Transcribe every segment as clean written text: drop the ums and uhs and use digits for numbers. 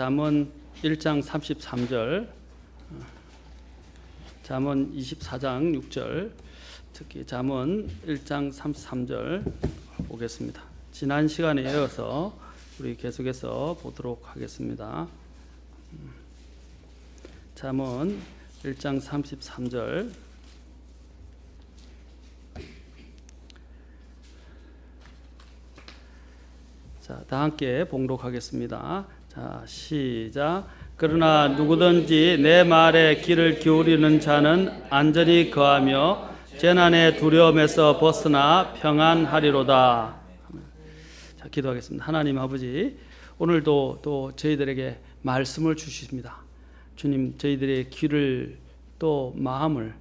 잠언 1장 33절, 잠언 24장 6절, 특히 잠언 1장 33절 보겠습니다. 지난 시간에 이어서 우리 계속해서 보도록 하겠습니다. 잠언 1장 33절. 자, 다 함께 봉독하겠습니다. 자, 시작. 그러나 누구든지 내 말에 귀를 기울이는 자는 안전히 거하며 재난의 두려움에서 벗어나 평안하리로다. 자, 기도하겠습니다. 하나님 아버지, 오늘도 또 저희들에게 말씀을 주십니다. 주님, 저희들의 귀를 또 마음을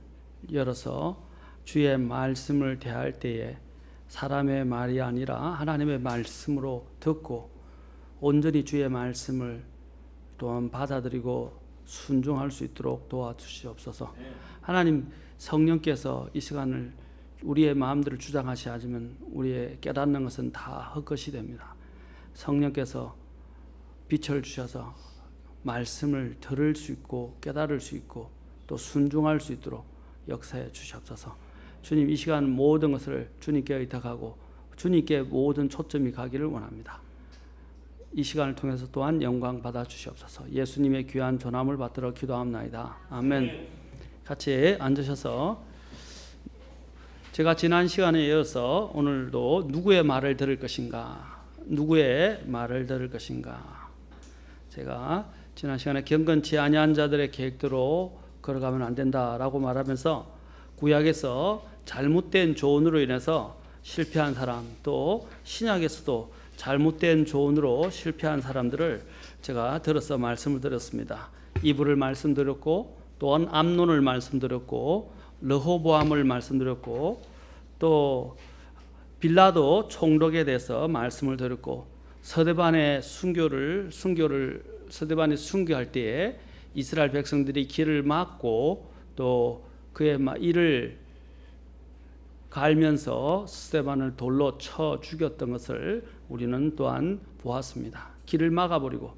열어서 주의 말씀을 대할 때에 사람의 말이 아니라 하나님의 말씀으로 듣고 온전히 주의 말씀을 또한 받아들이고 순종할 수 있도록 도와주시옵소서. 하나님, 성령께서 이 시간을 우리의 마음들을 주장하시 하지만 우리의 깨닫는 것은 다 헛것이 됩니다. 성령께서 빛을 주셔서 말씀을 들을 수 있고 깨달을 수 있고 또 순종할 수 있도록 역사해 주시옵소서. 주님, 이 시간 모든 것을 주님께 의탁하고 주님께 모든 초점이 가기를 원합니다. 이 시간을 통해서 또한 영광 받아 주시옵소서. 예수님의 귀한 전함을 받들어 기도합나이다. 아멘. 같이 앉으셔서 제가 지난 시간에 이어서 오늘도 누구의 말을 들을 것인가, 누구의 말을 들을 것인가. 제가 지난 시간에 경건치 아니한 자들의 계획대로 걸어가면 안 된다라고 말하면서 구약에서 잘못된 조언으로 인해서 실패한 사람, 또 신약에서도 잘못된 조언으로 실패한 사람들을 제가 들어서 말씀을 드렸습니다. 이브를 말씀드렸고 또한 암논을 말씀드렸고 르호보암을 말씀드렸고 또 빌라도 총독에 대해서 말씀을 드렸고 서대반의 서대반이 순교할 때에 이스라엘 백성들이 길을 막고 또 그의 이를 갈면서 스데반을 돌로 쳐 죽였던 것을 우리는 또한 보았습니다. 길을 막아버리고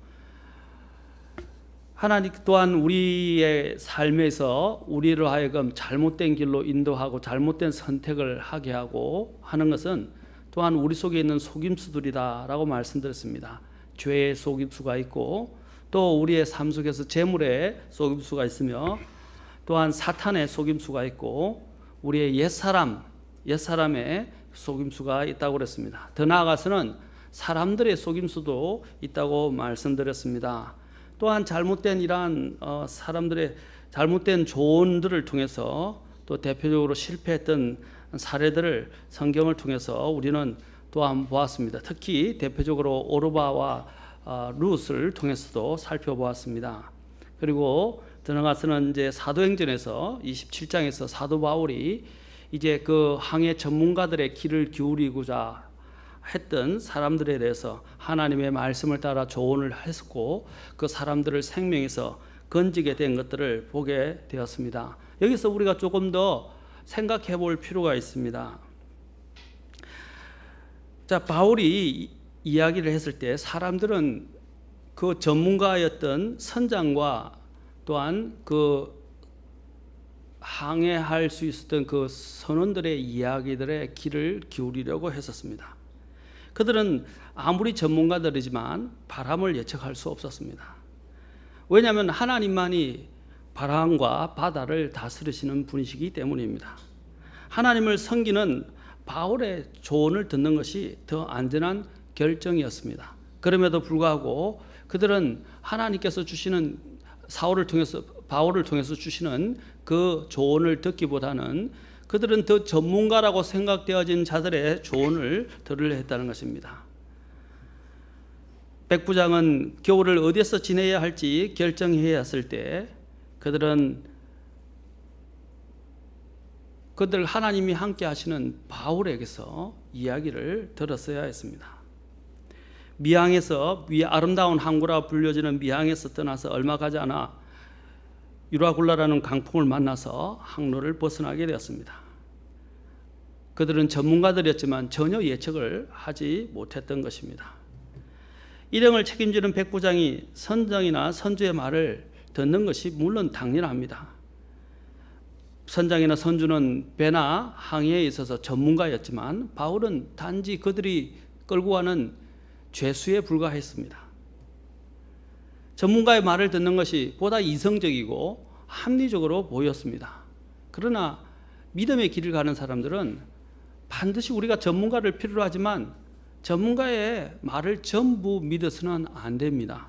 하나님 또한 우리의 삶에서 우리를 하여금 잘못된 길로 인도하고 잘못된 선택을 하게 하고 하는 것은 또한 우리 속에 있는 속임수들이다라고 말씀드렸습니다. 죄의 속임수가 있고 또 우리의 삶 속에서 재물의 속임수가 있으며 또한 사탄의 속임수가 있고 우리의 옛사람의 속임수가 있다고 그랬습니다. 더 나아가서는 사람들의 속임수도 있다고 말씀드렸습니다. 또한 잘못된 이러한 사람들의 잘못된 조언들을 통해서 또 대표적으로 실패했던 사례들을 성경을 통해서 우리는 또한 보았습니다. 특히 대표적으로 오르바와 룻을 통해서도 살펴보았습니다. 그리고 더 나아가서는 이제 사도행전에서 27장에서 사도 바울이 이제 그 항해 전문가들의 귀를 기울이고자 했던 사람들에 대해서 하나님의 말씀을 따라 조언을 했고 그 사람들을 생명에서 건지게 된 것들을 보게 되었습니다. 여기서 우리가 조금 더 생각해 볼 필요가 있습니다. 자, 바울이 이야기를 했을 때 사람들은 그 전문가였던 선장과 또한 그 항해할 수 있었던 그 선원들의 이야기들의 귀를 기울이려고 했었습니다. 그들은 아무리 전문가들이지만 바람을 예측할 수 없었습니다. 왜냐하면 하나님만이 바람과 바다를 다스리시는 분이시기 때문입니다. 하나님을 섬기는 바울의 조언을 듣는 것이 더 안전한 결정이었습니다. 그럼에도 불구하고 그들은 하나님께서 주시는 바울을 통해서 주시는 그 조언을 듣기보다는 그들은 더 전문가라고 생각되어진 자들의 조언을 들으려 했다는 것입니다. 백부장은 겨울을 어디에서 지내야 할지 결정해야 했을 때 그들 하나님이 함께 하시는 바울에게서 이야기를 들었어야 했습니다. 미항에서 아름다운 항구라 불려지는 미항에서 떠나서 얼마 가지 않아 유라굴라라는 강풍을 만나서 항로를 벗어나게 되었습니다. 그들은 전문가들이었지만 전혀 예측을 하지 못했던 것입니다. 일행을 책임지는 백부장이 선장이나 선주의 말을 듣는 것이 물론 당연합니다. 선장이나 선주는 배나 항해에 있어서 전문가였지만 바울은 단지 그들이 끌고 가는 죄수에 불과했습니다. 전문가의 말을 듣는 것이 보다 이성적이고 합리적으로 보였습니다. 그러나 믿음의 길을 가는 사람들은 반드시 우리가 전문가를 필요로 하지만 전문가의 말을 전부 믿어서는 안 됩니다.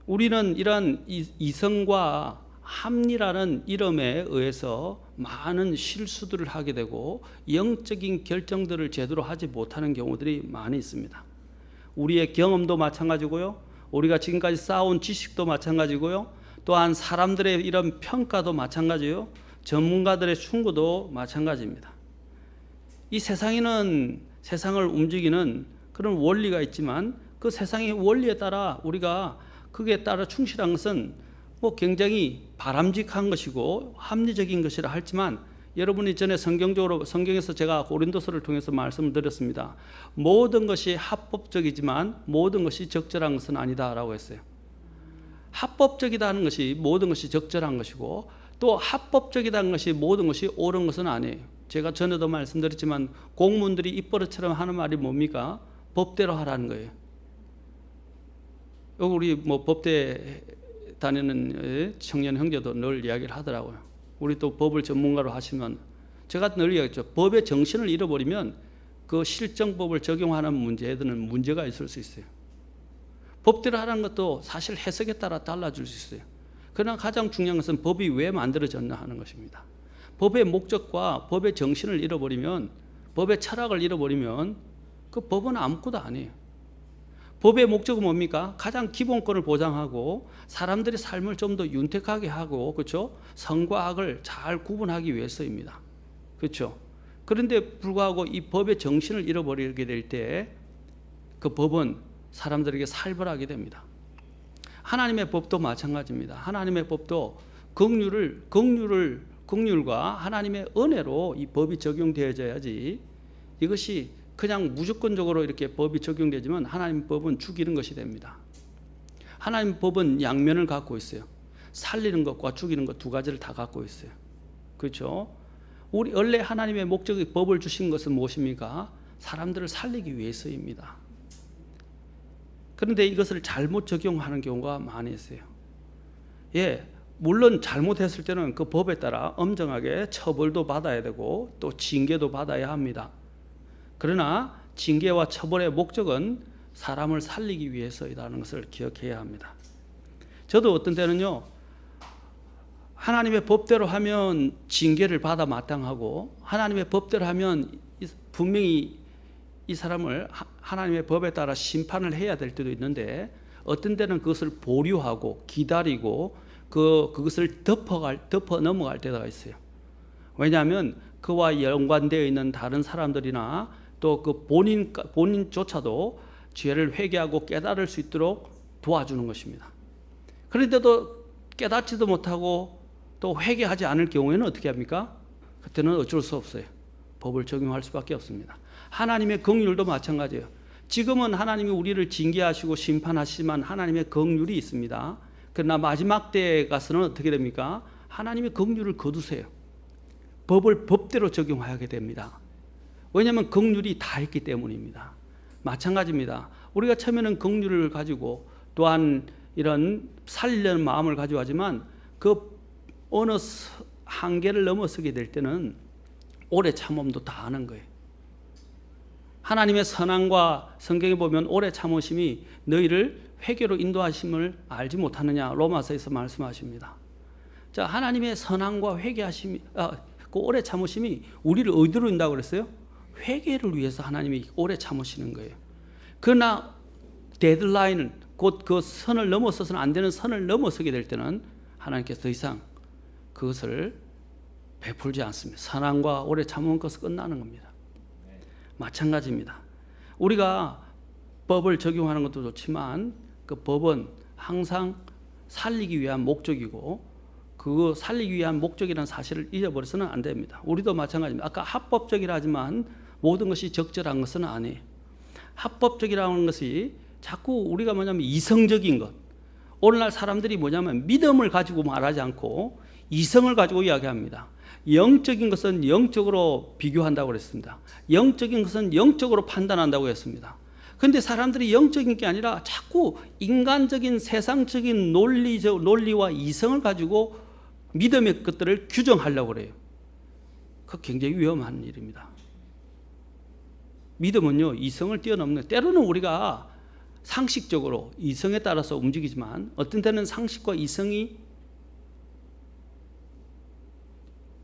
우리는 이러한 이성과 합리라는 이름에 의해서 많은 실수들을 하게 되고 영적인 결정들을 제대로 하지 못하는 경우들이 많이 있습니다. 우리의 경험도 마찬가지고요. 우리가 지금까지 쌓아온 지식도 마찬가지고요. 또한 사람들의 이런 평가도 마찬가지요. 전문가들의 충고도 마찬가지입니다. 이 세상에는 세상을 움직이는 그런 원리가 있지만 그 세상의 원리에 따라 우리가 그게 따라 충실한 것은 굉장히 바람직한 것이고 합리적인 것이라 할지만 여러분이 전에 성경에서 제가 고린도서를 통해서 말씀을 드렸습니다. 모든 것이 합법적이지만 모든 것이 적절한 것은 아니다라고 했어요. 합법적이다는 것이 모든 것이 적절한 것이고 또 합법적이다는 것이 모든 것이 옳은 것은 아니에요. 제가 전에도 말씀드렸지만 공무원들이 입버릇처럼 하는 말이 뭡니까? 법대로 하라는 거예요. 여기 우리 법대 다니는 청년 형제도 늘 이야기를 하더라고요. 우리 또 법을 전문가로 하시면 제가 늘 이야기했죠. 법의 정신을 잃어버리면 그 실정법을 적용하는 문제에는 문제가 있을 수 있어요. 법대로 하라는 것도 사실 해석에 따라 달라질 수 있어요. 그러나 가장 중요한 것은 법이 왜 만들어졌나 하는 것입니다. 법의 목적과 법의 정신을 잃어버리면, 법의 철학을 잃어버리면 그 법은 아무것도 아니에요. 법의 목적은 뭡니까? 가장 기본권을 보장하고 사람들의 삶을 좀 더 윤택하게 하고, 그렇죠? 선과 악을 잘 구분하기 위해서입니다. 그렇죠? 그런데 불구하고 이 법의 정신을 잃어버리게 될 때 그 법은 사람들에게 살벌하게 됩니다. 하나님의 법도 마찬가지입니다. 하나님의 법도 긍휼과 하나님의 은혜로 이 법이 적용되어져야지, 이것이 그냥 무조건적으로 이렇게 법이 적용되지만 하나님 법은 죽이는 것이 됩니다. 하나님 법은 양면을 갖고 있어요. 살리는 것과 죽이는 것 두 가지를 다 갖고 있어요. 그렇죠? 우리 원래 하나님의 목적의 법을 주신 것은 무엇입니까? 사람들을 살리기 위해서입니다. 그런데 이것을 잘못 적용하는 경우가 많이 있어요. 물론 잘못했을 때는 그 법에 따라 엄정하게 처벌도 받아야 되고 또 징계도 받아야 합니다. 그러나 징계와 처벌의 목적은 사람을 살리기 위해서이라는 것을 기억해야 합니다. 저도 어떤 때는요, 하나님의 법대로 하면 징계를 받아 마땅하고 하나님의 법대로 하면 분명히 이 사람을 하나님의 법에 따라 심판을 해야 될 때도 있는데, 어떤 때는 그것을 보류하고 기다리고 그것을 덮어 넘어갈 때가 있어요. 왜냐하면 그와 연관되어 있는 다른 사람들이나 또 그 본인조차도 죄를 회개하고 깨달을 수 있도록 도와주는 것입니다. 그런데도 깨닫지도 못하고 또 회개하지 않을 경우에는 어떻게 합니까? 그때는 어쩔 수 없어요. 법을 적용할 수밖에 없습니다. 하나님의 긍휼도 마찬가지예요. 지금은 하나님이 우리를 징계하시고 심판하시지만 하나님의 긍휼이 있습니다. 그러나 마지막 때에 가서는 어떻게 됩니까? 하나님의 긍휼을 거두세요. 법을 법대로 적용하게 됩니다. 왜냐하면 긍휼이 다 있기 때문입니다. 마찬가지입니다. 우리가 처음에는 긍휼을 가지고 또한 이런 살리려는 마음을 가지고 하지만 그 어느 한계를 넘어서게 될 때는 오래 참음도 다 하는 거예요. 하나님의 선함과 성경에 보면 오래 참으심이 너희를 회개로 인도하심을 알지 못하느냐, 로마서에서 말씀하십니다. 자, 하나님의 선함과 회개하심이 그 오래 참으심이 우리를 어디로 인다고 그랬어요? 회개를 위해서 하나님이 오래 참으시는 거예요. 그러나 데드라인을, 곧 그 선을 넘어서서는 안 되는 선을 넘어서게 될 때는 하나님께서 더 이상 그것을 베풀지 않습니다. 선함과 오래 참은 것은 끝나는 겁니다. 마찬가지입니다. 우리가 법을 적용하는 것도 좋지만 그 법은 항상 살리기 위한 목적이고 그 살리기 위한 목적이라는 사실을 잊어버려서는 안 됩니다. 우리도 마찬가지입니다. 아까 합법적이라 하지만 모든 것이 적절한 것은 아니에요. 합법적이라는 것이 자꾸 우리가 뭐냐면 이성적인 것. 오늘날 사람들이 뭐냐면 믿음을 가지고 말하지 않고 이성을 가지고 이야기합니다. 영적인 것은 영적으로 비교한다고 그랬습니다. 영적인 것은 영적으로 판단한다고 했습니다. 그런데 사람들이 영적인 게 아니라 자꾸 인간적인 세상적인 논리와 이성을 가지고 믿음의 것들을 규정하려고 그래요. 그거 굉장히 위험한 일입니다. 믿음은요, 이성을 뛰어넘는, 때로는 우리가 상식적으로 이성에 따라서 움직이지만 어떤 때는 상식과 이성이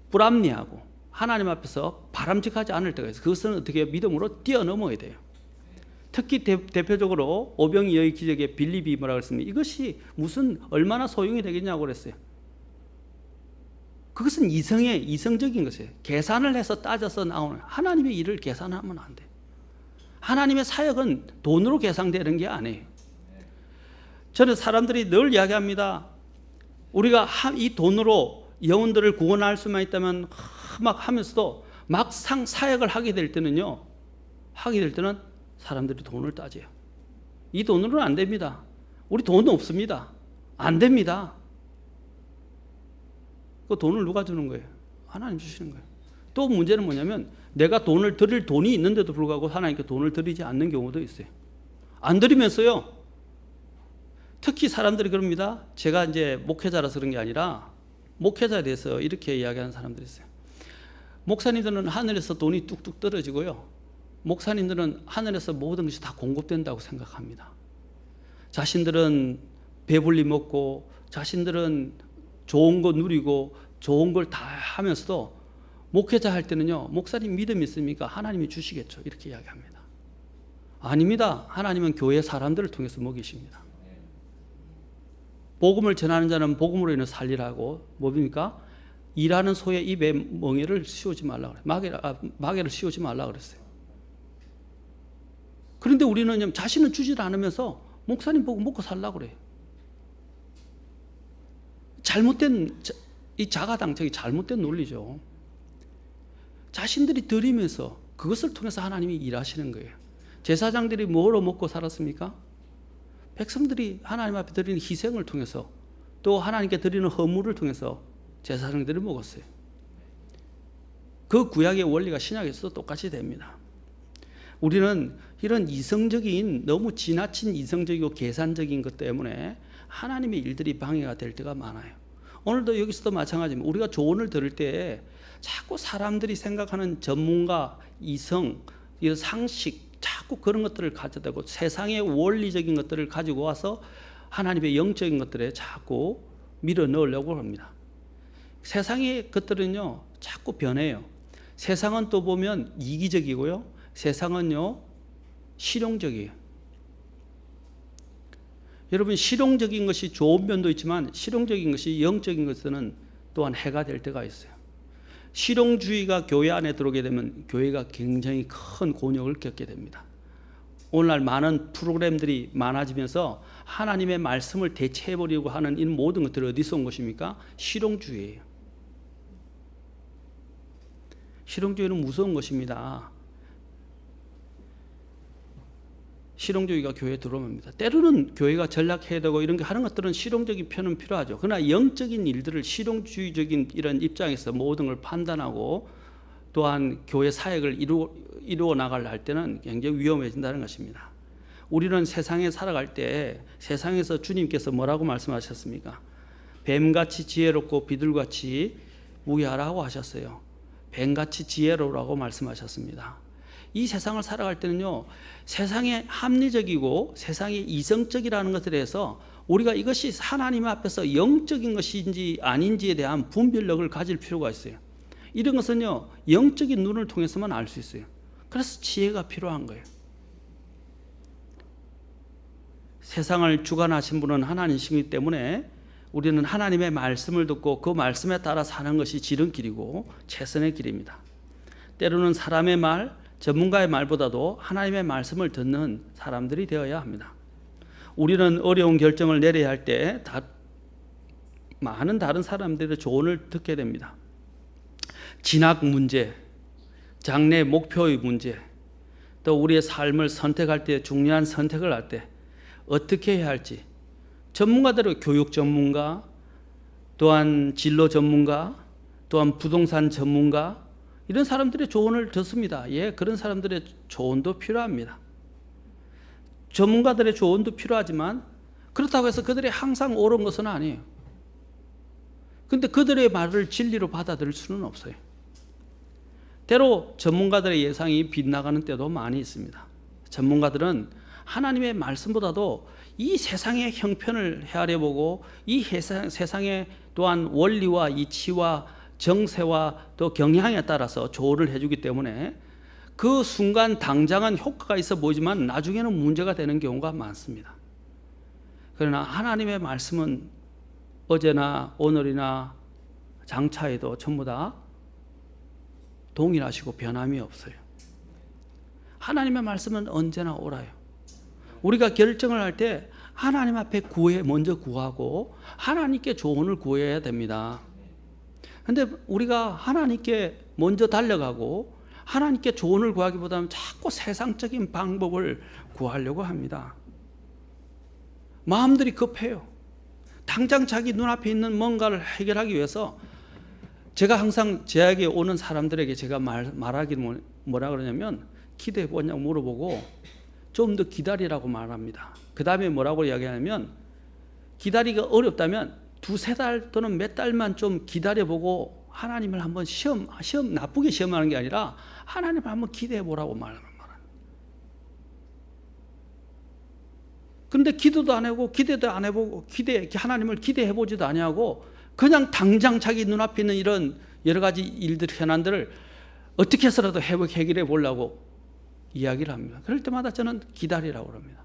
불합리하고 하나님 앞에서 바람직하지 않을 때가 있어요. 그것은 어떻게 믿음으로 뛰어넘어야 돼요. 특히 대표적으로 오병이 여의 기적의 빌립이 뭐라고 했습니까? 이것이 무슨 얼마나 소용이 되겠냐고 그랬어요. 그것은 이성적인 것이에요. 계산을 해서 따져서 나오는, 하나님의 일을 계산하면 안 돼요. 하나님의 사역은 돈으로 계산되는 게 아니에요. 저는 사람들이 늘 이야기합니다. 우리가 이 돈으로 영혼들을 구원할 수만 있다면 막 하면서도 막상 사역을 하게 될 때는 사람들이 돈을 따져요. 이 돈으로는 안 됩니다. 우리 돈 없습니다. 안 됩니다. 그 돈을 누가 주는 거예요? 하나님 주시는 거예요. 또 문제는 뭐냐면 내가 돈을 드릴 돈이 있는데도 불구하고 하나님께 돈을 드리지 않는 경우도 있어요. 안 드리면서요. 특히 사람들이 그럽니다. 제가 이제 목회자라서 그런 게 아니라 목회자에 대해서 이렇게 이야기하는 사람들이 있어요. 목사님들은 하늘에서 돈이 뚝뚝 떨어지고요. 목사님들은 하늘에서 모든 것이 다 공급된다고 생각합니다. 자신들은 배불리 먹고 자신들은 좋은 거 누리고 좋은 걸 다 하면서도 목회자 할 때는요, 목사님 믿음이 있습니까? 하나님이 주시겠죠. 이렇게 이야기합니다. 아닙니다. 하나님은 교회 사람들을 통해서 먹이십니다. 복음을 전하는 자는 복음으로 인해 살리라고 뭡니까? 일하는 소의 입에 멍에를 씌우지 말라 그래요. 마개를 씌우지 말라 그랬어요. 그런데 우리는 자신은 주질 않으면서 목사님 보고 먹고 살라고 그래요. 잘못된 이 자가당착이 잘못된 논리죠. 자신들이 드리면서 그것을 통해서 하나님이 일하시는 거예요. 제사장들이 뭐로 먹고 살았습니까? 백성들이 하나님 앞에 드리는 희생을 통해서 또 하나님께 드리는 헌물을 통해서 제사장들이 먹었어요. 그 구약의 원리가 신약에서도 똑같이 됩니다. 우리는 이런 이성적인 너무 지나친 이성적이고 계산적인 것 때문에 하나님의 일들이 방해가 될 때가 많아요. 오늘도 여기서도 마찬가지입니다. 우리가 조언을 들을 때 자꾸 사람들이 생각하는 전문가, 이성, 이런 상식, 자꾸 그런 것들을 가져다고 세상의 원리적인 것들을 가지고 와서 하나님의 영적인 것들에 자꾸 밀어 넣으려고 합니다. 세상의 것들은요, 자꾸 변해요. 세상은 또 보면 이기적이고요. 세상은요, 실용적이에요. 여러분, 실용적인 것이 좋은 면도 있지만 실용적인 것이 영적인 것은 또한 해가 될 때가 있어요. 실용주의가 교회 안에 들어오게 되면 교회가 굉장히 큰 곤욕을 겪게 됩니다. 오늘날 많은 프로그램들이 많아지면서 하나님의 말씀을 대체해버리려고 하는 이 모든 것들이 어디서 온 것입니까? 실용주의예요. 실용주의는 무서운 것입니다. 실용주의가 교회에 들어옵니다. 때로는 교회가 전락해야 되고 이런 게 하는 것들은 실용적인 편은 필요하죠. 그러나 영적인 일들을 실용주의적인 이런 입장에서 모든 걸 판단하고 또한 교회 사역을 이루어 나가려 할 때는 굉장히 위험해진다는 것입니다. 우리는 세상에 살아갈 때 세상에서 주님께서 뭐라고 말씀하셨습니까? 뱀같이 지혜롭고 비둘같이 무기하라고 하셨어요. 뱀같이 지혜로우라고 말씀하셨습니다. 이 세상을 살아갈 때는요, 세상에 합리적이고 세상에 이성적이라는 것들에 대해서 우리가 이것이 하나님 앞에서 영적인 것인지 아닌지에 대한 분별력을 가질 필요가 있어요. 이런 것은요, 영적인 눈을 통해서만 알 수 있어요. 그래서 지혜가 필요한 거예요. 세상을 주관하신 분은 하나님이시기 때문에 우리는 하나님의 말씀을 듣고 그 말씀에 따라 사는 것이 지름길이고 최선의 길입니다. 때로는 사람의 말, 전문가의 말보다도 하나님의 말씀을 듣는 사람들이 되어야 합니다. 우리는 어려운 결정을 내려야 할 때 많은 다른 사람들의 조언을 듣게 됩니다. 진학 문제, 장래 목표의 문제, 또 우리의 삶을 선택할 때, 중요한 선택을 할 때 어떻게 해야 할지 전문가들의 교육 전문가, 또한 진로 전문가, 또한 부동산 전문가, 이런 사람들의 조언을 듣습니다. 예, 그런 사람들의 조언도 필요합니다. 전문가들의 조언도 필요하지만 그렇다고 해서 그들이 항상 옳은 것은 아니에요. 근데 그들의 말을 진리로 받아들일 수는 없어요. 때로 전문가들의 예상이 빗나가는 때도 많이 있습니다. 전문가들은 하나님의 말씀보다도 이 세상의 형편을 헤아려보고 이 세상의 또한 원리와 이치와 정세와 또 경향에 따라서 조언을 해주기 때문에 그 순간 당장은 효과가 있어 보이지만 나중에는 문제가 되는 경우가 많습니다. 그러나 하나님의 말씀은 어제나 오늘이나 장차에도 전부 다 동일하시고 변함이 없어요. 하나님의 말씀은 언제나 옳아요. 우리가 결정을 할 때 하나님 앞에 먼저 구하고 하나님께 조언을 구해야 됩니다. 그런데 우리가 하나님께 먼저 달려가고 하나님께 조언을 구하기보다는 자꾸 세상적인 방법을 구하려고 합니다. 마음들이 급해요. 당장 자기 눈앞에 있는 뭔가를 해결하기 위해서 제가 항상 제에게 오는 사람들에게 제가 말하기는 뭐라 그러냐면 기도해 보냐고 물어보고 좀 더 기다리라고 말합니다. 그 다음에 뭐라고 이야기하냐면 기다리기가 어렵다면 2-3달 또는 몇 달만 좀 기다려보고 하나님을 한번 시험 나쁘게 시험하는 게 아니라 하나님을 한번 기대해 보라고 말합니다. 그런데 기도도 안 하고 기대도 안 해보고 하나님을 기대해 보지도 아니하고 그냥 당장 자기 눈앞에 있는 이런 여러 가지 일들 현안들을 어떻게 해서라도 해결해 보려고 이야기를 합니다. 그럴 때마다 저는 기다리라고 합니다.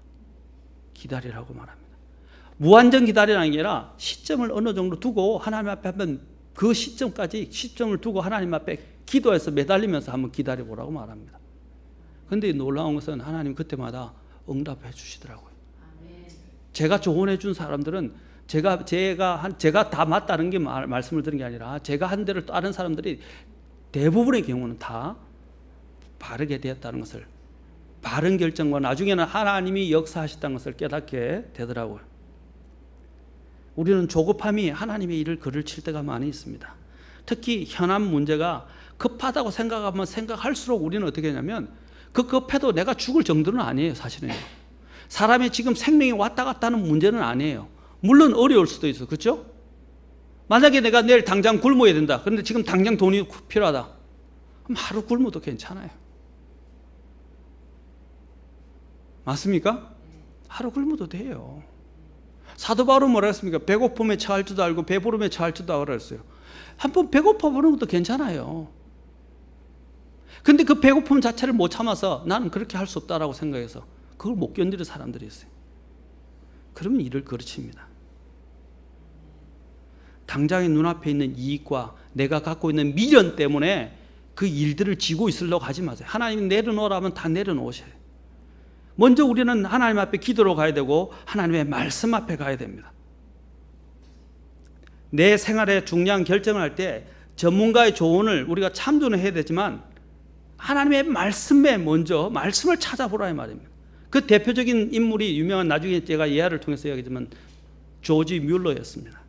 기다리라고 말합니다. 무한정 기다리라는 게 아니라 시점을 어느 정도 두고 하나님 앞에 한번 그 시점을 두고 하나님 앞에 기도해서 매달리면서 한번 기다려 보라고 말합니다. 그런데 놀라운 것은 하나님 그때마다 응답해 주시더라고요. 제가 조언해 준 사람들은 제가 다 맞다는 게 말씀을 드린 게 아니라 제가 한 대를 다른 사람들이 대부분의 경우는 다 바르게 되었다는 것을, 바른 결정과 나중에는 하나님이 역사하셨다는 것을 깨닫게 되더라고요. 우리는 조급함이 하나님의 일을 그를 칠 때가 많이 있습니다. 특히 현안 문제가 급하다고 생각할수록 우리는 어떻게 하냐면 그 급해도 내가 죽을 정도는 아니에요. 사실은 사람의 지금 생명이 왔다 갔다 하는 문제는 아니에요. 물론 어려울 수도 있어. 그렇죠? 만약에 내가 내일 당장 굶어야 된다. 그런데 지금 당장 돈이 필요하다. 그럼 하루 굶어도 괜찮아요. 맞습니까? 하루 굶어도 돼요. 사도 바울은 뭐라 했습니까? 배고픔에 처할 줄도 알고 배부름에 처할 줄도 알고 그랬어요. 한번 배고파 보는 것도 괜찮아요. 근데 그 배고픔 자체를 못 참아서 나는 그렇게 할 수 없다라고 생각해서 그걸 못 견디는 사람들이 있어요. 그러면 일을 거르칩니다. 당장의 눈앞에 있는 이익과 내가 갖고 있는 미련 때문에 그 일들을 지고 있으려고 하지 마세요. 하나님이 내려놓으라면 다 내려놓으셔요. 먼저 우리는 하나님 앞에 기도로 가야 되고 하나님의 말씀 앞에 가야 됩니다. 내 생활에 중요한 결정을 할 때 전문가의 조언을 우리가 참조는 해야 되지만 하나님의 말씀에 먼저 말씀을 찾아보라 이 말입니다. 그 대표적인 인물이 유명한, 나중에 제가 예화를 통해서 이야기하지만 조지 뮬러였습니다.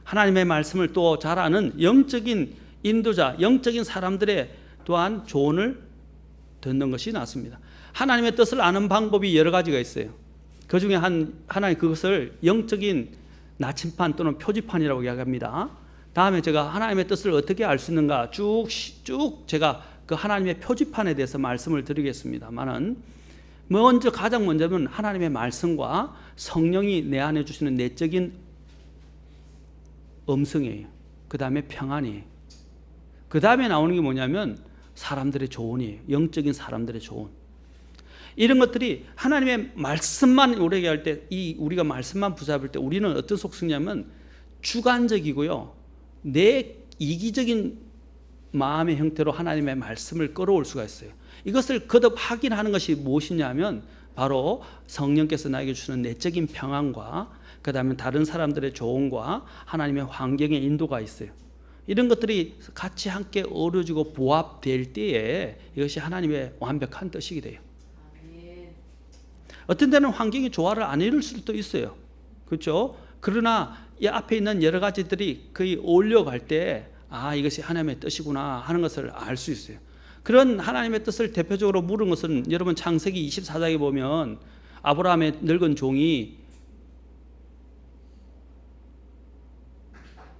하나님의 말씀을 또 잘 아는 영적인 인도자, 영적인 사람들의 또한 조언을 듣는 것이 낫습니다. 하나님의 뜻을 아는 방법이 여러 가지가 있어요. 그 중에 하나의 그것을 영적인 나침판 또는 표지판이라고 이야기합니다. 다음에 제가 하나님의 뜻을 어떻게 알 수 있는가 쭉 제가 그 하나님의 표지판에 대해서 말씀을 드리겠습니다만은 가장 먼저는 하나님의 말씀과 성령이 내 안에 주시는 내적인 음성이에요. 그 다음에 평안이에요. 그 다음에 나오는 게 뭐냐면 사람들의 조언이에요. 영적인 사람들의 조언. 이런 것들이 하나님의 말씀만 우리에게 할 때, 우리가 말씀만 붙잡을 때 우리는 어떤 속성이냐면 주관적이고요, 내 이기적인 마음의 형태로 하나님의 말씀을 끌어올 수가 있어요. 이것을 거듭 확인하는 것이 무엇이냐면 바로 성령께서 나에게 주시는 내적인 평안과 그 다음에 다른 사람들의 조언과 하나님의 환경의 인도가 있어요. 이런 것들이 같이 함께 어우러지고 부합될 때에 이것이 하나님의 완벽한 뜻이게 돼요. 어떤 때는 환경이 조화를 안 이룰 수도 있어요. 그렇죠? 그러나 이 앞에 있는 여러 가지들이 거의 어울려갈 때 이것이 하나님의 뜻이구나 하는 것을 알 수 있어요. 그런 하나님의 뜻을 대표적으로 물은 것은 여러분 창세기 24장에 보면 아브라함의 늙은 종이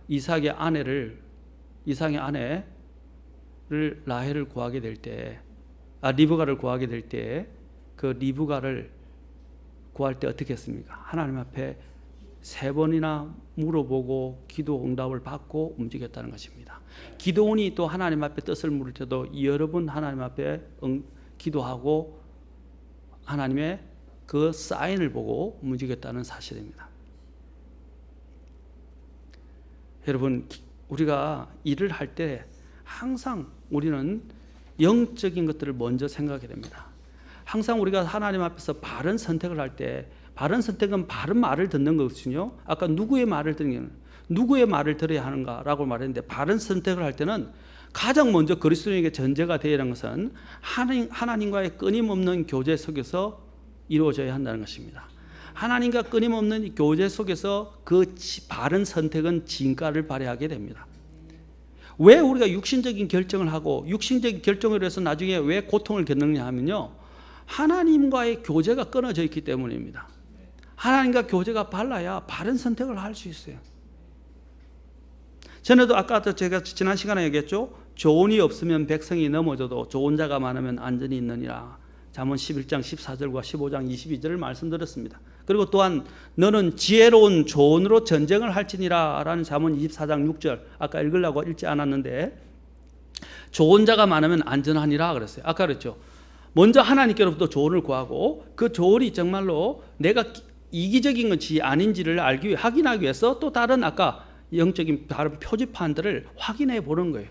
이삭의 아내를 라헬을 구하게 될 때, 리브가를 구하게 될 때 그 리브가를 구할 때 어떻게 했습니까? 하나님 앞에 3번이나 물어보고 기도 응답을 받고 움직였다는 것입니다. 기도원이 또 하나님 앞에 뜻을 물을 때도 여러 번 하나님 앞에 기도하고 하나님의 그 사인을 보고 움직였다는 사실입니다. 여러분, 우리가 일을 할 때 항상 우리는 영적인 것들을 먼저 생각해야 됩니다. 항상 우리가 하나님 앞에서 바른 선택을 할 때, 바른 선택은 바른 말을 듣는 것이거든요. 아까 누구의 말을 들어야 하는가라고 말했는데, 바른 선택을 할 때는 가장 먼저 그리스도인에게 전제가 되어야 하는 것은 하나님과의 끊임없는 교제 속에서 이루어져야 한다는 것입니다. 하나님과 끊임없는 교제 속에서 그 바른 선택은 진가를 발휘하게 됩니다. 왜 우리가 육신적인 결정을 하고 육신적인 결정을 해서 나중에 왜 고통을 겪느냐 하면요, 하나님과의 교제가 끊어져 있기 때문입니다. 하나님과 교제가 발라야 바른 선택을 할 수 있어요. 전에도 아까도 제가 지난 시간에 얘기했죠. 조언이 없으면 백성이 넘어져도 좋은 자가 많으면 안전이 있느니라. 잠언 11장 14절과 15장 22절을 말씀드렸습니다. 그리고 또한 너는 지혜로운 조언으로 전쟁을 할지니라 라는 잠언 24장 6절 아까 읽으려고 읽지 않았는데, 좋은 자가 많으면 안전하니라 그랬어요. 아까 그랬죠. 먼저 하나님께로부터 조언을 구하고 그 조언이 정말로 내가 이기적인 건지 아닌지를 확인하기 위해서 또 다른 아까 영적인 다른 표지판들을 확인해 보는 거예요.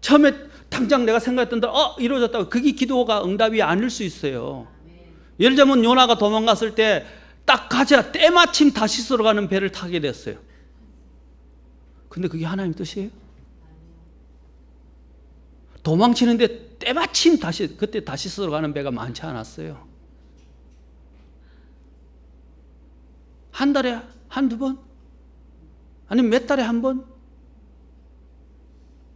처음에 당장 내가 생각했던 대로 이루어졌다고 그게 기도가 응답이 아닐 수 있어요. 예를 들자면 요나가 도망갔을 때 딱 가자 때마침 다시스로 가는 배를 타게 됐어요. 근데 그게 하나님 뜻이에요? 도망치는데 때마침 그때 다시스로 가는 배가 많지 않았어요. 한 달에 한두 번? 아니면 몇 달에 한 번?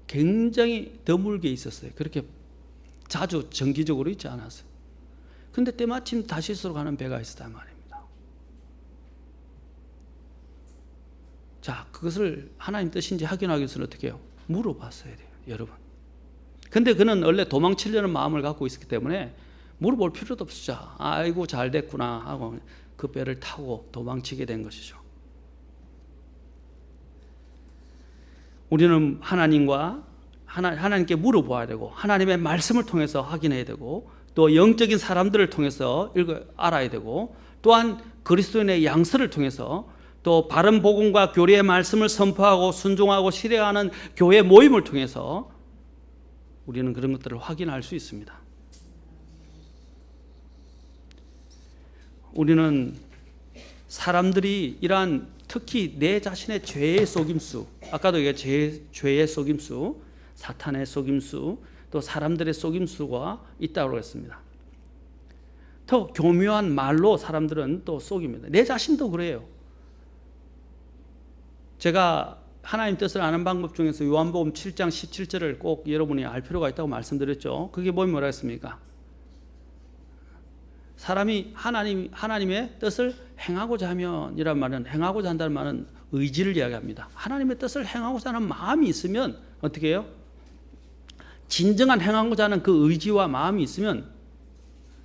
굉장히 드물게 있었어요. 그렇게 자주 정기적으로 있지 않았어요. 근데 때마침 다시스로 가는 배가 있었단 말입니다. 자, 그것을 하나님 뜻인지 확인하기 위해서는 어떻게 해요? 물어봤어야 돼요, 여러분. 근데 그는 원래 도망치려는 마음을 갖고 있었기 때문에 물어볼 필요도 없었죠. 아이고 잘 됐구나 하고 그 배를 타고 도망치게 된 것이죠. 우리는 하나님께 물어봐야 되고 하나님의 말씀을 통해서 확인해야 되고 또 영적인 사람들을 통해서 알아야 되고 또한 그리스도인의 양서를 통해서 또 바른 복음과 교리의 말씀을 선포하고 순종하고 실행하는 교회 모임을 통해서 우리는 그런 것들을 확인할 수 있습니다. 우리는 사람들이 이러한 특히 내 자신의 죄의 속임수, 아까도 죄의 속임수, 사탄의 속임수, 또 사람들의 속임수가 있다고 했습니다. 더 교묘한 말로 사람들은 또 속입니다. 내 자신도 그래요. 제가 하나님 뜻을 아는 방법 중에서 요한복음 7장 17절을 꼭 여러분이 알 필요가 있다고 말씀드렸죠. 그게 뭐라 했습니까? 사람이 하나님의 뜻을 행하고자 하면 이란 말은 행하고자 한다는 말은 의지를 이야기합니다. 하나님의 뜻을 행하고자 하는 마음이 있으면 어떻게 해요? 진정한 행하고자 하는 그 의지와 마음이 있으면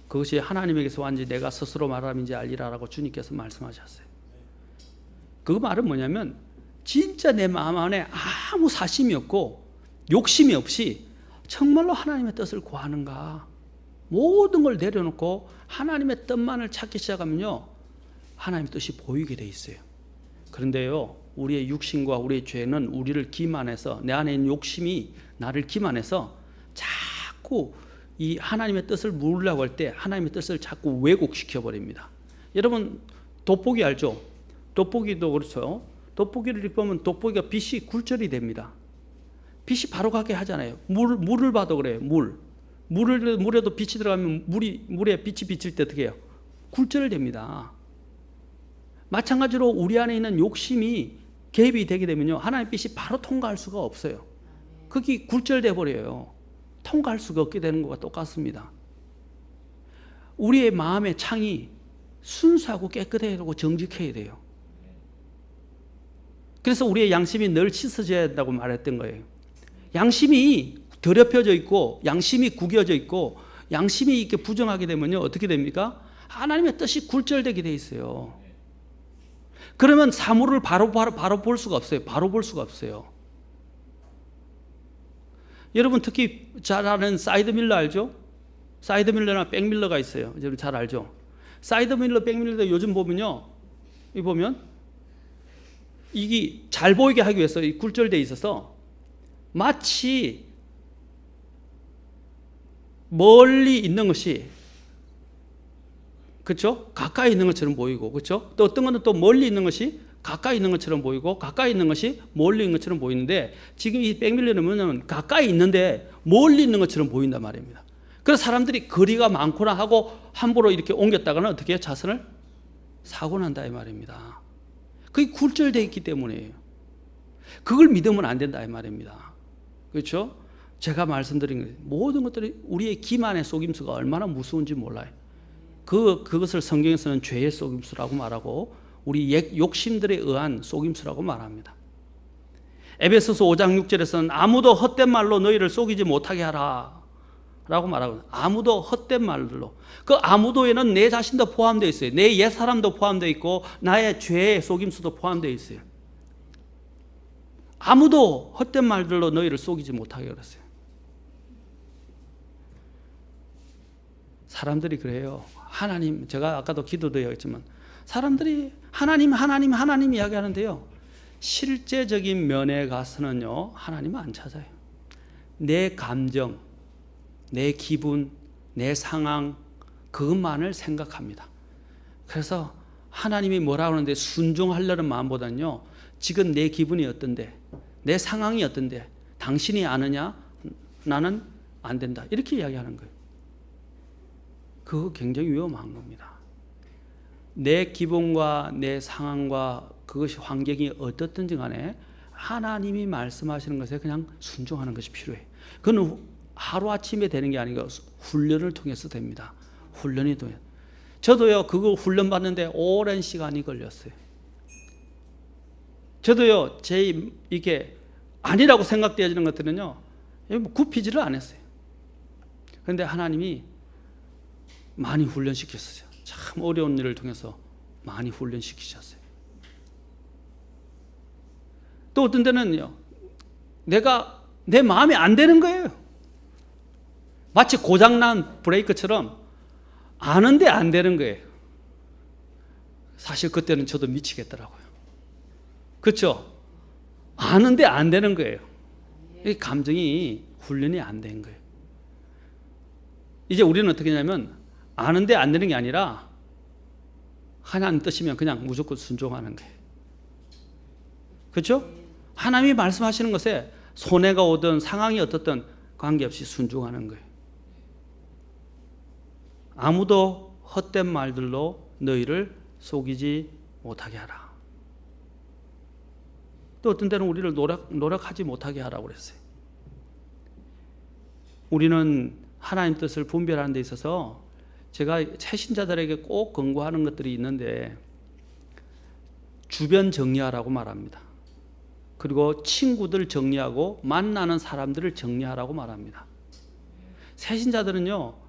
그것이 하나님에게서 왔는지 내가 스스로 말함인지 알리라라고 주님께서 말씀하셨어요. 그 말은 뭐냐면 진짜 내 마음 안에 아무 사심이 없고 욕심이 없이 정말로 하나님의 뜻을 구하는가, 모든 걸 내려놓고 하나님의 뜻만을 찾기 시작하면요 하나님의 뜻이 보이게 돼 있어요. 그런데요 우리의 육신과 우리의 죄는 우리를 기만해서, 내 안에 있는 욕심이 나를 기만해서 자꾸 이 하나님의 뜻을 물으려고 할 때 하나님의 뜻을 자꾸 왜곡시켜 버립니다. 여러분 돋보기 알죠? 돋보기도 그렇죠. 돋보기를 이렇게 보면 돋보기가 빛이 굴절이 됩니다. 빛이 바로 가게 하잖아요. 물을 봐도 그래요. 물에도 빛이 들어가면 물에 빛이 비칠 때 어떻게 해요? 굴절됩니다. 마찬가지로 우리 안에 있는 욕심이 개입이 되게 되면요, 하나님의 빛이 바로 통과할 수가 없어요. 그게 굴절돼 버려요. 통과할 수가 없게 되는 것과 똑같습니다. 우리의 마음의 창이 순수하고 깨끗해야 되고 정직해야 돼요. 그래서 우리의 양심이 늘 씻어져야 된다고 말했던 거예요. 양심이 더럽혀져 있고 양심이 구겨져 있고 양심이 이렇게 부정하게 되면요, 어떻게 됩니까? 하나님의 뜻이 굴절되게 돼 있어요. 그러면 사물을 바로 볼 수가 없어요. 바로 볼 수가 없어요. 여러분 특히 잘 아는 사이드 밀러 알죠? 사이드 밀러나 백 밀러가 있어요. 여러분 잘 알죠? 사이드 밀러, 백 밀러도 요즘 보면요, 이 보면 이게 잘 보이게 하기 위해서 이 굴절돼 있어서 마치 멀리 있는 것이, 그렇죠? 가까이 있는 것처럼 보이고, 그렇죠? 또 어떤 것은 또 멀리 있는 것이 가까이 있는 것처럼 보이고, 가까이 있는 것이 멀리 있는 것처럼 보이는데, 지금 이 백밀러는 뭐냐면 가까이 있는데 멀리 있는 것처럼 보인단 말입니다. 그래서 사람들이 거리가 많구나 하고 함부로 이렇게 옮겼다가는 어떻게 해요? 자선을 사고 난다 이 말입니다. 그게 굴절되어 있기 때문이에요. 그걸 믿으면 안 된다 이 말입니다. 그렇죠? 제가 말씀드린 모든 것들이 우리의 기만의 속임수가 얼마나 무서운지 몰라요. 그것을 성경에서는 죄의 속임수라고 말하고 우리 욕심들에 의한 속임수라고 말합니다. 에베소서 5장 6절에서는 아무도 헛된 말로 너희를 속이지 못하게 하라 라고 말하고, 아무도 헛된 말로, 그 아무도에는 내 자신도 포함되어 있어요. 내 옛사람도 포함되어 있고 나의 죄의 속임수도 포함되어 있어요. 아무도 헛된 말들로 너희를 속이지 못하게 그랬어요. 사람들이 그래요. 하나님, 제가 아까도 기도도 했지만 사람들이 하나님 이야기하는데요, 실제적인 면에 가서는요, 하나님은 안 찾아요. 내 감정, 내 기분, 내 상황, 그것만을 생각합니다. 그래서 하나님이 뭐라고 하는데 순종하려는 마음보다는요, 지금 내 기분이 어떤데, 내 상황이 어떤데, 당신이 아느냐? 나는 안 된다. 이렇게 이야기하는 거예요. 그거 굉장히 위험한 겁니다. 내 기분과 내 상황과 그것이 환경이 어떻든지 간에 하나님이 말씀하시는 것에 그냥 순종하는 것이 필요해요. 그건 하루아침에 되는 게 아니고 훈련을 통해서 됩니다. 훈련이 돼요. 저도요, 그거 훈련 받는데 오랜 시간이 걸렸어요. 저도요, 이게 아니라고 생각되어지는 것들은요, 굽히지를 않았어요. 그런데 하나님이 많이 훈련시켰어요. 참 어려운 일을 통해서 많이 훈련시키셨어요. 또 어떤 때는요, 내 마음에 안 되는 거예요. 마치 고장난 브레이크처럼 아는데 안 되는 거예요. 사실 그때는 저도 미치겠더라고요. 그렇죠? 아는데 안 되는 거예요. 이 감정이 훈련이 안 된 거예요. 이제 우리는 어떻게 하냐면 아는데 안 되는 게 아니라 하나님 뜻이면 그냥 무조건 순종하는 거예요. 그렇죠? 하나님이 말씀하시는 것에 손해가 오든 상황이 어떻든 관계없이 순종하는 거예요. 아무도 헛된 말들로 너희를 속이지 못하게 하라. 또 어떤 때는 우리를 노력하지 못하게 하라고 그랬어요. 우리는 하나님 뜻을 분별하는 데 있어서 제가 채신자들에게 꼭 권고하는 것들이 있는데, 주변 정리하라고 말합니다. 그리고 친구들 정리하고 만나는 사람들을 정리하라고 말합니다. 새신자들은요,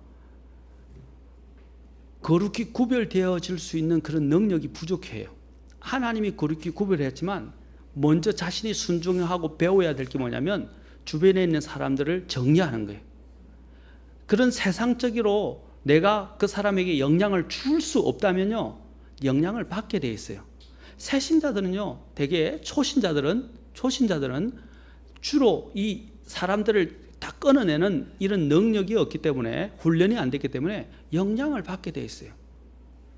거룩히 구별되어질 수 있는 그런 능력이 부족해요. 하나님이 거룩히 구별했지만 먼저 자신이 순종하고 배워야 될 게 뭐냐면 주변에 있는 사람들을 정리하는 거예요. 그런 세상적으로 내가 그 사람에게 영향을 줄 수 없다면요, 영향을 받게 돼 있어요. 새신자들은요, 대개 초신자들은 주로 이 사람들을 다 끊어내는 이런 능력이 없기 때문에, 훈련이 안 됐기 때문에 영향을 받게 돼 있어요.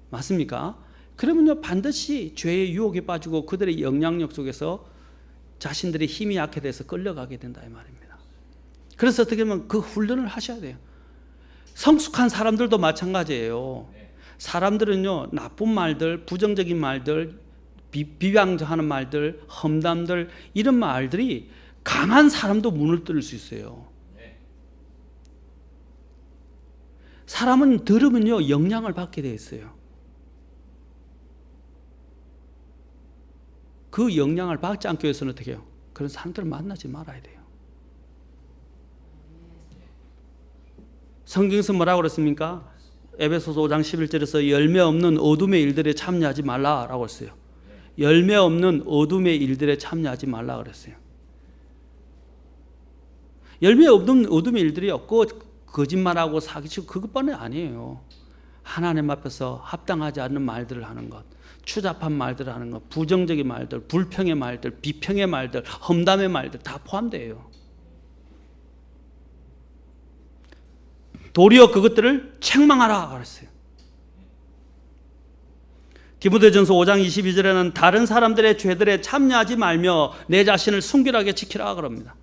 맞습니까? 그러면요 반드시 죄의 유혹에 빠지고 그들의 영향력 속에서 자신들의 힘이 약해져서 끌려가게 된다 이 말입니다. 그래서 어떻게 보면 그 훈련을 하셔야 돼요. 성숙한 사람들도 마찬가지예요. 사람들은요 나쁜 말들, 부정적인 말들, 비방하는 말들, 험담들 이런 말들이 강한 사람도 문을 뚫을 수 있어요. 사람은 들으면요 영향을 받게 돼 있어요. 그 영향을 받지 않기 위해서는 어떻게 해요? 그런 사람들을 만나지 말아야 돼요. 성경에서 뭐라고 그랬습니까? 에베소서 5장 11절에서 열매 없는 어둠의 일들에 참여하지 말라라고 했어요. 열매 없는 어둠의 일들에 참여하지 말라 그랬어요. 열매 없는 어둠의 일들이 없고 거짓말하고 사기치고 그것만이 아니에요. 하나님 앞에서 합당하지 않는 말들을 하는 것, 추잡한 말들을 하는 것, 부정적인 말들, 불평의 말들, 비평의 말들, 험담의 말들 다 포함돼요. 도리어 그것들을 책망하라 그랬어요. 디모데전서 5장 22절에는 다른 사람들의 죄들에 참여하지 말며 내 자신을 순결하게 지키라 그럽니다.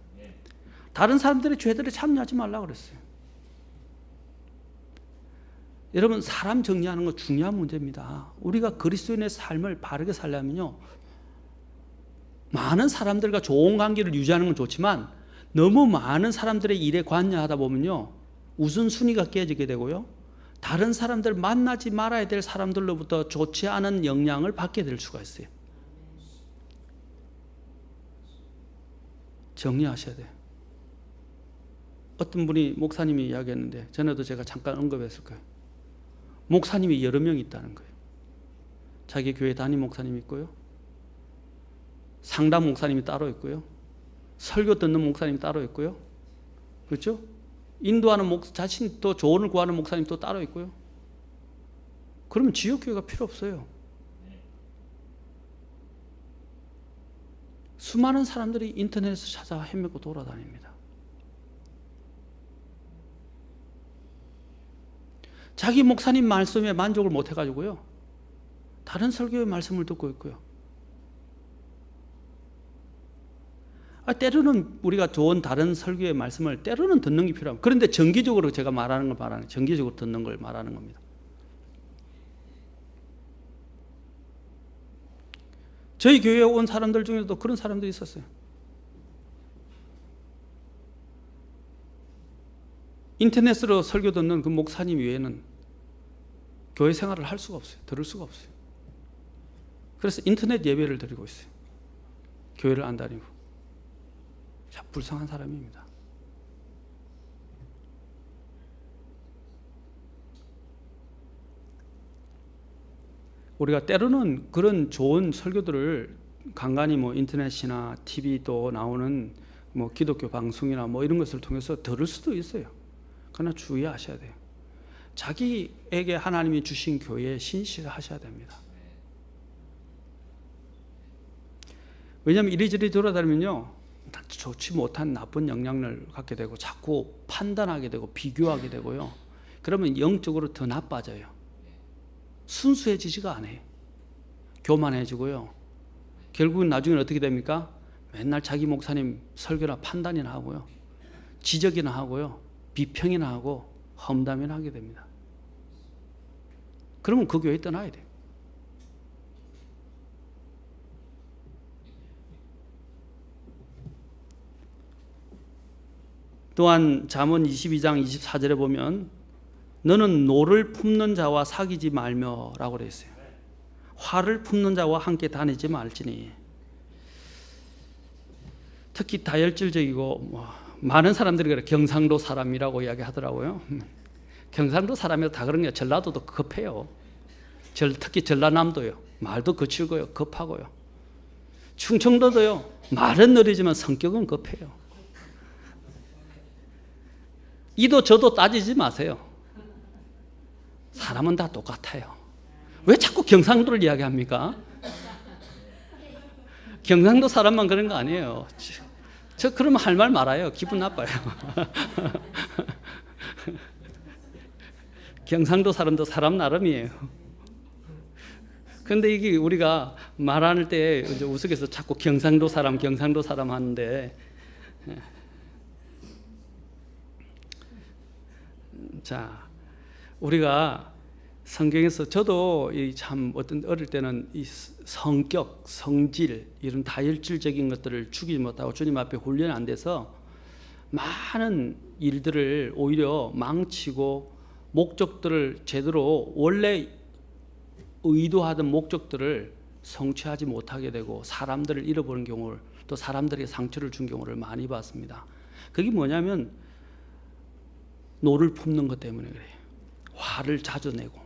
다른 사람들의 죄들에 참여하지 말라 그랬어요. 여러분 사람 정리하는 거 중요한 문제입니다. 우리가 그리스도인의 삶을 바르게 살려면요 많은 사람들과 좋은 관계를 유지하는 건 좋지만 너무 많은 사람들의 일에 관여하다 보면요 우선순위가 깨지게 되고요 다른 사람들 만나지 말아야 될 사람들로부터 좋지 않은 영향을 받게 될 수가 있어요. 정리하셔야 돼요. 어떤 분이 목사님이 이야기했는데 전에도 제가 잠깐 언급했을 거예요. 목사님이 여러 명 있다는 거예요. 자기 교회 담임 목사님이 있고요. 상담 목사님이 따로 있고요. 설교 듣는 목사님이 따로 있고요. 그렇죠? 인도하는 자신이 또 조언을 구하는 목사님 또 따로 있고요. 그러면 지역교회가 필요 없어요. 수많은 사람들이 인터넷에서 찾아 헤매고 돌아다닙니다. 자기 목사님 말씀에 만족을 못 해가지고요. 다른 설교의 말씀을 듣고 있고요. 때로는 우리가 좋은 다른 설교의 말씀을 때로는 듣는 게 필요합니다. 그런데 정기적으로 제가 말하는 걸 말하는 정기적으로 듣는 걸 말하는 겁니다. 저희 교회에 온 사람들 중에도 그런 사람들이 있었어요. 인터넷으로 설교 듣는 그 목사님 외에는 교회 생활을 할 수가 없어요. 들을 수가 없어요. 그래서 인터넷 예배를 드리고 있어요. 교회를 안 다니고. 참 불쌍한 사람입니다. 우리가 때로는 그런 좋은 설교들을 간간히 인터넷이나 TV도 나오는 기독교 방송이나 이런 것을 통해서 들을 수도 있어요. 그러나 주의하셔야 돼요. 자기에게 하나님이 주신 교회에 신실하셔야 됩니다. 왜냐하면 이리저리 돌아다니면요 좋지 못한 나쁜 영향을 갖게 되고 자꾸 판단하게 되고 비교하게 되고요. 그러면 영적으로 더 나빠져요. 순수해지지가 않아요. 교만해지고요. 결국은 나중에는 어떻게 됩니까? 맨날 자기 목사님 설교나 판단이나 하고요. 지적이나 하고요. 비평이나 하고 험담이나 하게 됩니다. 그러면 그 교회 떠나야 돼요. 또한 잠언 22장 24절에 보면 너는 노를 품는 자와 사귀지 말며 라고 되어 있어요. 화를 품는 자와 함께 다니지 말지니. 특히 다혈질적이고 많은 사람들이 그래 경상도 사람이라고 이야기하더라고요. 경상도 사람이 다 그런 게 전라도도 급해요. 특히 전라남도요. 말도 거칠고요. 급하고요. 충청도도요. 말은 느리지만 성격은 급해요. 이도 저도 따지지 마세요. 사람은 다 똑같아요. 왜 자꾸 경상도를 이야기합니까? 경상도 사람만 그런 거 아니에요. 저 그러면 할 말 말아요. 기분 나빠요. 경상도 사람도 사람 나름이에요. 근데 이게 우리가 말할 때 이제 우스갯서 자꾸 경상도 사람 하는데, 자, 우리가 성경에서 저도 참 어떤 어릴 때는 이 성격, 성질 이런 다혈질적인 것들을 죽이지 못하고 주님 앞에 훈련 안 돼서 많은 일들을 오히려 망치고 목적들을 제대로 원래 의도하던 목적들을 성취하지 못하게 되고 사람들을 잃어버린 경우를, 또 사람들에게 상처를 준 경우를 많이 봤습니다. 그게 뭐냐면 노를 품는 것 때문에 그래요. 화를 자주 내고.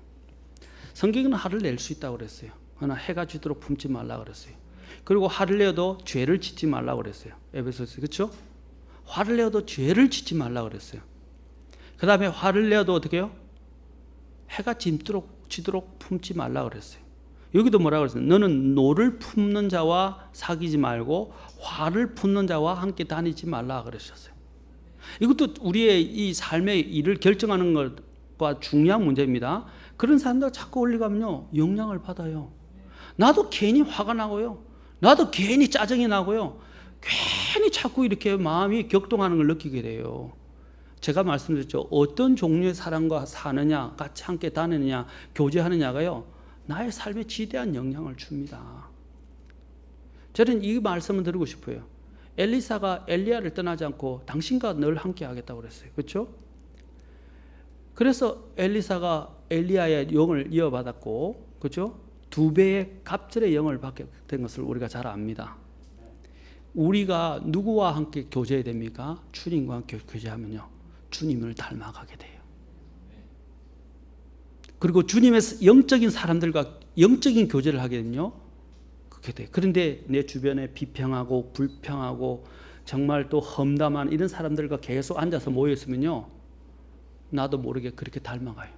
성경은 화를 낼 수 있다고 그랬어요. 그러나 해가 지도록 품지 말라고 그랬어요. 그리고 화를 내어도 죄를 짓지 말라고 그랬어요. 에베소서, 그렇죠? 화를 내어도 죄를 짓지 말라고 그랬어요. 그 다음에 화를 내어도 어떻게 해요? 해가 지도록 품지 말라고 그랬어요. 여기도 뭐라고 그랬어요? 너는 노를 품는 자와 사귀지 말고 화를 품는 자와 함께 다니지 말라 그러셨어요. 이것도 우리의 이 삶의 일을 결정하는 것과 중요한 문제입니다. 그런 사람들 자꾸 올리가면요 영향을 받아요. 나도 괜히 화가 나고요, 나도 괜히 짜증이 나고요, 괜히 자꾸 이렇게 마음이 격동하는 걸 느끼게 돼요. 제가 말씀드렸죠. 어떤 종류의 사람과 사느냐, 같이 함께 다니느냐, 교제하느냐가요 나의 삶에 지대한 영향을 줍니다. 저는 이 말씀을 드리고 싶어요. 엘리사가 엘리야를 떠나지 않고 당신과 늘 함께 하겠다고 그랬어요. 그렇죠? 그래서 엘리사가 엘리야의 영을 이어받았고, 그렇죠? 2배의 갑절의 영을 받게 된 것을 우리가 잘 압니다. 우리가 누구와 함께 교제해야 됩니까? 주님과 함께 교제하면요 주님을 닮아가게 돼요. 그리고 주님의 영적인 사람들과 영적인 교제를 하게 되면요 그렇게 돼요. 그런데 내 주변에 비평하고 불평하고 정말 또 험담한 이런 사람들과 계속 앉아서 모여 있으면요 나도 모르게 그렇게 닮아가요.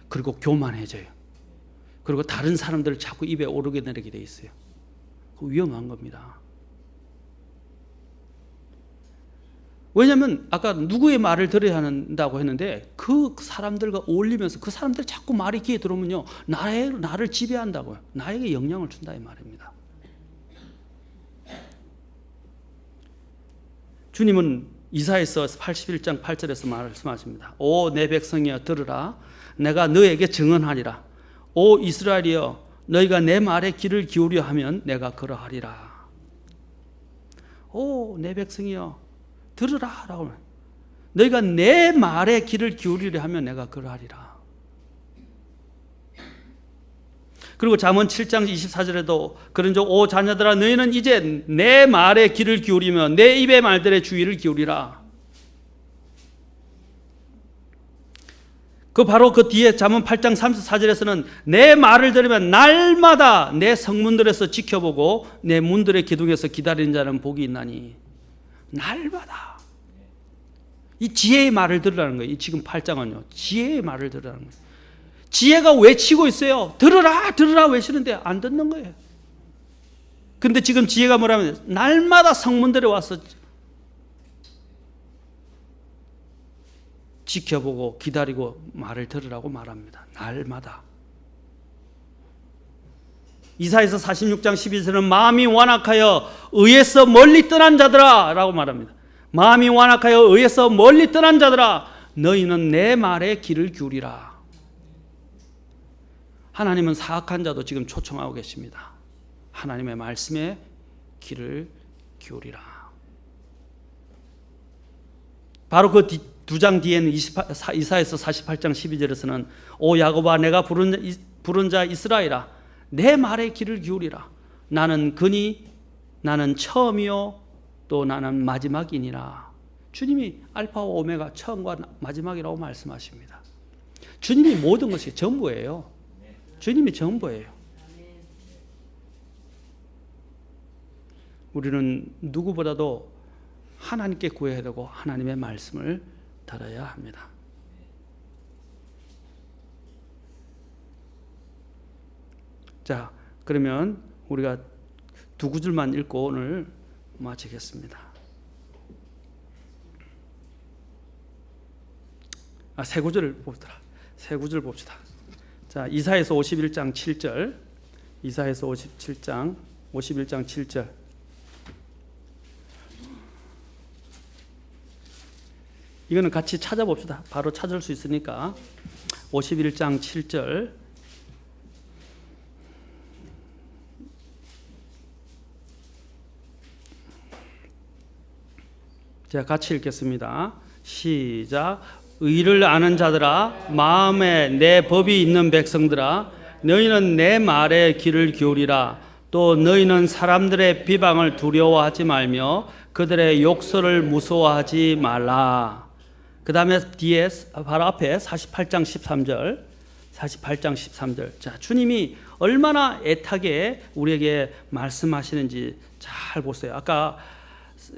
그리고 교만해져요. 그리고 다른 사람들을 자꾸 입에 오르게 내리게 돼 있어요. 위험한 겁니다. 왜냐하면 아까 누구의 말을 들어야 한다고 했는데 그 사람들과 어울리면서 그 사람들 자꾸 말이 귀에 들어오면요 나를 지배한다고요. 나에게 영향을 준다 이 말입니다. 주님은 이사야서 81장 8절에서 말씀하십니다. 오 내 백성이여 들으라, 내가 너에게 증언하리라. 오 이스라엘이여 너희가 내 말에 귀를 기울여 하면 내가 그러하리라. 오 내 백성이여 들으라 라고, 너희가 내 말에 귀를 기울이려 하면 내가 그러하리라. 그리고 잠언 7장 24절에도 그런즉 오 자녀들아 너희는 이제 내 말에 귀를 기울이며 내 입의 말들에 주의를 기울이라. 바로 그 뒤에 잠언 8장 34절에서는 내 말을 들으면 날마다 내 성문들에서 지켜보고 내 문들의 기둥에서 기다리는 자는 복이 있나니. 날마다 이 지혜의 말을 들으라는 거예요. 이 지금 8장은요 지혜의 말을 들으라는 거예요. 지혜가 외치고 있어요. 들으라 들으라 외치는데 안 듣는 거예요. 근데 지금 지혜가 뭐라면 날마다 성문들에 와서 지켜보고 기다리고 말을 들으라고 말합니다. 날마다. 이사야서 46장 12절은 마음이 완악하여 의에서 멀리 떠난 자들아 라고 말합니다. 마음이 완악하여 의에서 멀리 떠난 자들아 너희는 내 말에 귀를 기울이라. 하나님은 사악한 자도 지금 초청하고 계십니다. 하나님의 말씀에 귀를 기울이라. 바로 그 두 장 뒤에는 이사야서 48장 12절에서는 오 야곱아 내가 부른 자 이스라엘아 내 말에 귀를 기울이라. 나는 그니 나는 처음이요 또 나는 마지막이니라. 주님이 알파와 오메가 처음과 마지막이라고 말씀하십니다. 주님이 모든 것이 전부예요. 주님이 전부예요. 우리는 누구보다도 하나님께 구해야 되고 하나님의 말씀을 들어야 합니다. 자, 그러면 우리가 두 구절만 읽고 오늘 마치겠습니다. 세 구절을 봅시다. 세 구절 봅시다. 자, 이사야서 51장 7절. 이사야서 51장 7절. 이거는 같이 찾아봅시다. 바로 찾을 수 있으니까 51장 7절. 제가 같이 읽겠습니다. 시작. 의를 아는 자들아, 마음에 내 법이 있는 백성들아, 너희는 내 말에 귀를 기울이라. 또 너희는 사람들의 비방을 두려워하지 말며 그들의 욕설을 무서워하지 말라. 그 다음에 뒤에 바로 앞에 48장 13절. 48장 13절. 자, 주님이 얼마나 애타게 우리에게 말씀하시는지 잘 보세요. 아까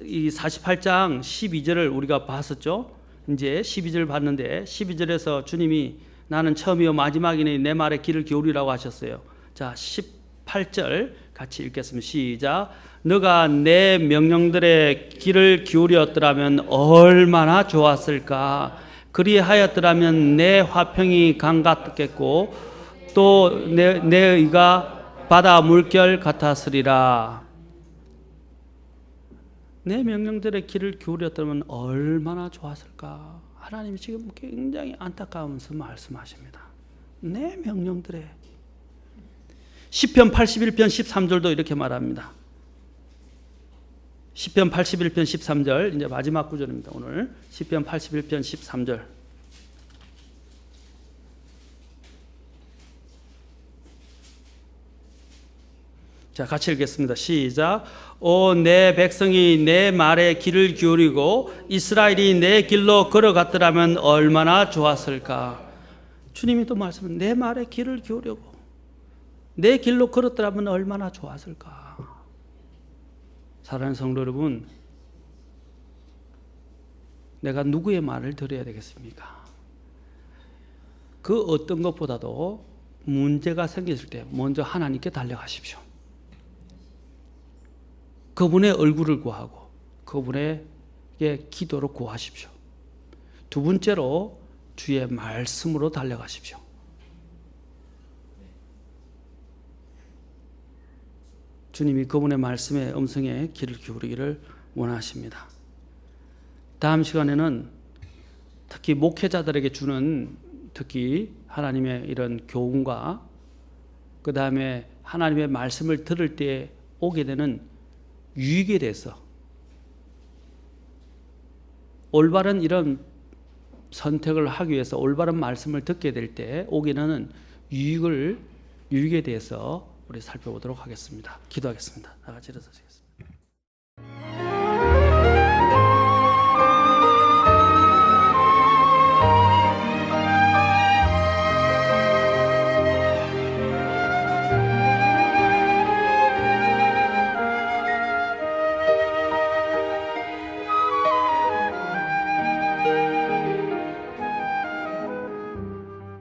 이 48장 12절을 우리가 봤었죠. 이제 12절 봤는데 12절에서 주님이 나는 처음이요 마지막이니 내 말에 귀를 기울이라고 하셨어요. 자, 18절 같이 읽겠습니다. 시작. 너가 내 명령들의 귀를 기울였더라면 얼마나 좋았을까. 그리하였더라면 내 화평이 강 같겠고 또 내 의가 바다 물결 같았으리라. 내 명령들의 귀를 기울였다면 얼마나 좋았을까. 하나님이 지금 굉장히 안타까우면서 말씀하십니다. 내 명령들의. 시편 81편 13절도 이렇게 말합니다. 시편 81편 13절 이제 마지막 구절입니다. 오늘 시편 81편 13절. 자, 같이 읽겠습니다. 시작. 오 내 백성이 내 말에 귀를 기울이고 이스라엘이 내 길로 걸어갔더라면 얼마나 좋았을까. 주님이 또 말씀은 내 말에 귀를 기울이고 내 길로 걸었더라면 얼마나 좋았을까. 사랑하는 성도 여러분, 내가 누구의 말을 들어야 되겠습니까? 그 어떤 것보다도 문제가 생겼을 때 먼저 하나님께 달려가십시오. 그분의 얼굴을 구하고 그분에게 기도로 구하십시오. 두 번째로 주의 말씀으로 달려가십시오. 주님이 그분의 말씀의 음성에 귀를 기울이기를 원하십니다. 다음 시간에는 특히 목회자들에게 주는 특히 하나님의 이런 교훈과 그 다음에 하나님의 말씀을 들을 때 오게 되는 유익에 대해서, 올바른 이런 선택을 하기 위해서 올바른 말씀을 듣게 될 때 오게 되는 유익에 대해서 우리 살펴보도록 하겠습니다. 기도하겠습니다. 다 같이 일어서시겠습니다.